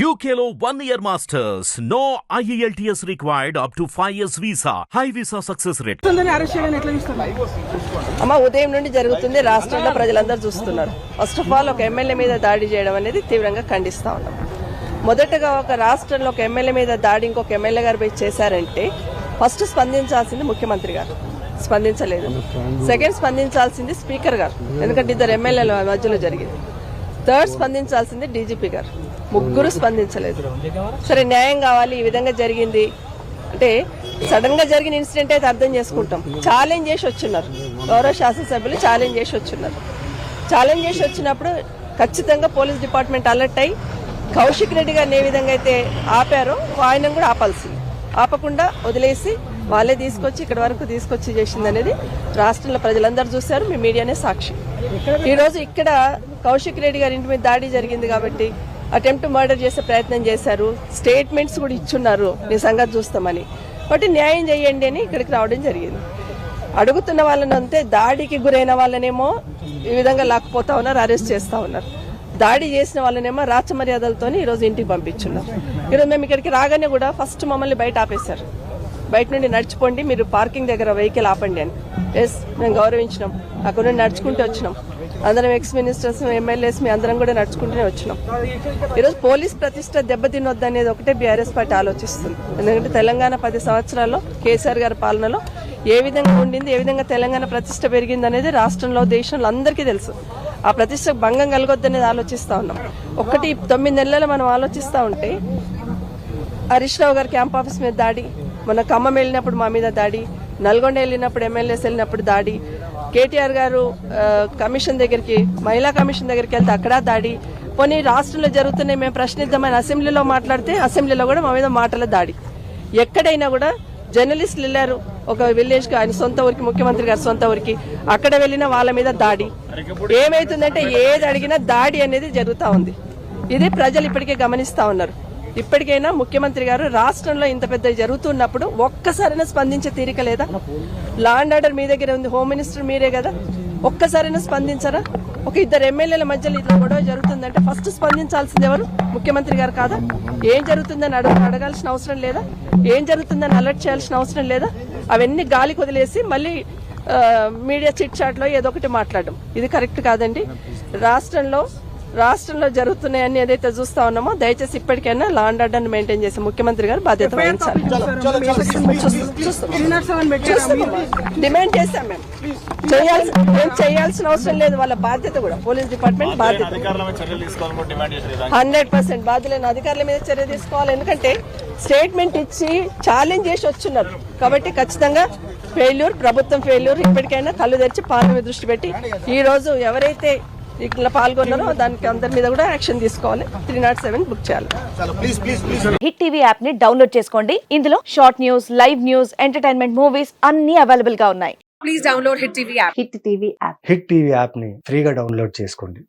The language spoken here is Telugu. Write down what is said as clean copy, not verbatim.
UKLO 1 year masters. No IELTS required up to 5 years visa. High visa success rate. అమ్మ ఉదయం నుండి జరుగుతుంది. రాష్ట్రంలో ప్రజలందరూ చూస్తున్నారు. ఫస్ట్ ఆఫ్ ఆల్ ఒక ఎమ్మెల్యే మీద దాడి చేయడం అనేది తీవ్రంగా ఖండిస్తా ఉన్నాం. మొదటగా ఒక రాష్ట్రంలో ఒక ఎమ్మెల్యే మీద దాడి ఇంకొక ఎమ్మెల్యే గారు పోయి చేశారంటే ఫస్ట్ స్పందించాల్సింది ముఖ్యమంత్రి గారు, స్పందించలేదు. సెకండ్ స్పందించాల్సింది స్పీకర్ గారు, ఎందుకంటే ఇద్దరు ఎమ్మెల్యేల మధ్యలో జరిగింది. థర్డ్ స్పందించాల్సింది డీజీపీ గారు. ముగ్గురు స్పందించలేదు. సరే న్యాయం కావాలి, ఈ విధంగా జరిగింది అంటే సడన్ గా జరిగిన ఇన్సిడెంట్ అయితే అర్థం చేసుకుంటాం. ఛాలెంజ్ చేసి వచ్చిన్నారు, గౌరవ శాసనసభ్యులు ఛాలెంజ్ చేసి వచ్చినారు. ఛాలెంజ్ చేసి వచ్చినప్పుడు ఖచ్చితంగా పోలీస్ డిపార్ట్మెంట్ అలర్ట్ అయ్యి కౌశిక్ రెడ్డి గారిని ఏ విధంగా అయితే ఆపారో ఆయన కూడా ఆపాల్సింది. ఆపకుండా వదిలేసి వాళ్ళే తీసుకొచ్చి ఇక్కడ వరకు తీసుకొచ్చి చేసింది అనేది రాష్ట్రంలో ప్రజలందరూ చూశారు. మీ మీడియానే సాక్షి. ఈరోజు ఇక్కడ కౌశిక్ రెడ్డి గారి ఇంటి మీద దాడి జరిగింది కాబట్టి అటెంప్ట్ మర్డర్ చేసే ప్రయత్నం చేశారు. స్టేట్మెంట్స్ కూడా ఇచ్చున్నారు, మీ సంగతి చూస్తామని. కాబట్టి న్యాయం చేయండి అని ఇక్కడికి రావడం జరిగింది. అడుగుతున్న వాళ్ళని అంతే, దాడికి గురైన వాళ్ళనేమో ఈ విధంగా లాక్కుపోతా ఉన్నారు, అరెస్ట్ చేస్తూ ఉన్నారు. దాడి చేసిన వాళ్ళనేమో రాచమర్యాదలతో ఈరోజు ఇంటికి పంపించున్నారు. ఈరోజు మేము ఇక్కడికి రాగానే కూడా ఫస్ట్ మమ్మల్ని బయట ఆపేశారు. బయట నుండి నడుచుకోండి, మీరు పార్కింగ్ దగ్గర వెహికల్ ఆపండి అని. ఎస్, మేము గౌరవించినాం. అక్కడ నుండి నడుచుకుంటూ వచ్చినాం. అందరం ఎక్స్ మినిస్టర్స్, ఎమ్మెల్యేస్ మీ అందరం కూడా నడుచుకుంటూనే వచ్చినాం. ఈరోజు పోలీస్ ప్రతిష్ట దెబ్బతినొద్దు అనేది ఒకటే బీఆర్ఎస్ పార్టీ ఆలోచిస్తుంది. ఎందుకంటే తెలంగాణ 10 సంవత్సరాల్లో కేసీఆర్ గారి పాలనలో ఏ విధంగా ఉండింది, ఏ విధంగా తెలంగాణ ప్రతిష్ట పెరిగింది అనేది రాష్ట్రంలో, దేశంలో అందరికీ తెలుసు. ఆ ప్రతిష్ట భంగం కలగొద్దు అనేది ఆలోచిస్తూ ఉన్నాం. 9 నెలలు మనం ఆలోచిస్తూ ఉంటే హరీష్ రావు గారి క్యాంప్ ఆఫీస్ మీద దాడి, మన ఖమ్మం వెళ్ళినప్పుడు మా మీద దాడి, నల్గొండ వెళ్ళినప్పుడు ఎమ్మెల్యేస్ వెళ్ళినప్పుడు దాడి, కేటీఆర్ గారు కమిషన్ దగ్గరికి, మహిళా కమిషన్ దగ్గరికి వెళ్తే అక్కడ దాడి. పోనీ రాష్ట్రంలో జరుగుతున్నాయి మేము ప్రశ్నిద్దామని అసెంబ్లీలో మాట్లాడితే అసెంబ్లీలో కూడా మా మీద మాటల దాడి. ఎక్కడైనా కూడా జర్నలిస్టులు వెళ్ళారు ఒక విలేజ్కి, ఆయన సొంత ఊరికి, ముఖ్యమంత్రి గారి సొంత ఊరికి, అక్కడ వెళ్ళిన వాళ్ళ మీద దాడి. ఏమైతుందంటే ఏది అడిగినా దాడి అనేది జరుగుతూ ఉంది. ఇది ప్రజలు ఇప్పటికే గమనిస్తూ ఉన్నారు. ఇప్పటికైనా ముఖ్యమంత్రి గారు రాష్ట్రంలో ఇంత పెద్ద జరుగుతున్నప్పుడు ఒక్కసారైనా స్పందించే తీరిక లేదా? లా అండ్ ఆర్డర్ మీ దగ్గర ఉంది, హోమ్ మినిస్టర్ మీరే కదా, ఒక్కసారైనా స్పందించరా? ఒక ఇద్దరు ఎమ్మెల్యేల మధ్యలో ఇట్లా గొడవ జరుగుతుందంటే ఫస్ట్ స్పందించాల్సింది ఎవరు? ముఖ్యమంత్రి గారు కాదా? ఏం జరుగుతుందని అడగాల్సిన అవసరం లేదా? ఏం జరుగుతుందని అలర్ట్ చేయాల్సిన అవసరం లేదా? అవన్నీ గాలికి వదిలేసి మళ్ళీ మీడియా చిట్ చాట్ లో ఏదో ఒకటి మాట్లాడడం ఇది కరెక్ట్ కాదండి. రాష్ట్రంలో జరుగుతున్నాయని ఏదైతే చూస్తా ఉన్నామో దయచేసి ఇప్పటికైనా లా అండ్ ఆర్డర్ మెయింటైన్ చేసే ముఖ్యమంత్రి గారు బాధ్యత వహించాలి. డిమాండ్ చేశాం మేము. చేయాల్సిన అవసరం లేదు, వాళ్ళ బాధ్యత కూడా పోలీస్ డిపార్ట్మెంట్ బాధ్యత. 100% బాధ్యులైన అధికారుల మీద చర్య తీసుకోవాలి. ఎందుకంటే స్టేట్మెంట్ ఇచ్చి ఛాలెంజ్ చేసి వచ్చున్నారు కాబట్టి ఖచ్చితంగా ఫెయిల్యూర్, ప్రభుత్వం ఫెయిల్యూర్. ఇప్పటికైనా కళ్ళు తెరిచి పాలన మీద దృష్టి పెట్టి ఈ రోజు ఎవరైతే ఇట్లా పాల్గొన్నారో దానికి అందరి మీద కూడా యాక్షన్ తీసుకోవాలి. 307 బుక్ చేయాలి. హిట్ టీవీ యాప్ ని డౌన్లోడ్ చేసుకోండి. ఇందులో short news, live news, entertainment movies అన్ని అవైలబుల్ గా ఉన్నాయి. Please download hit TV app. Hit TV app hit TV app ని ఫ్రీగా డౌన్లోడ్ చేసుకోండి.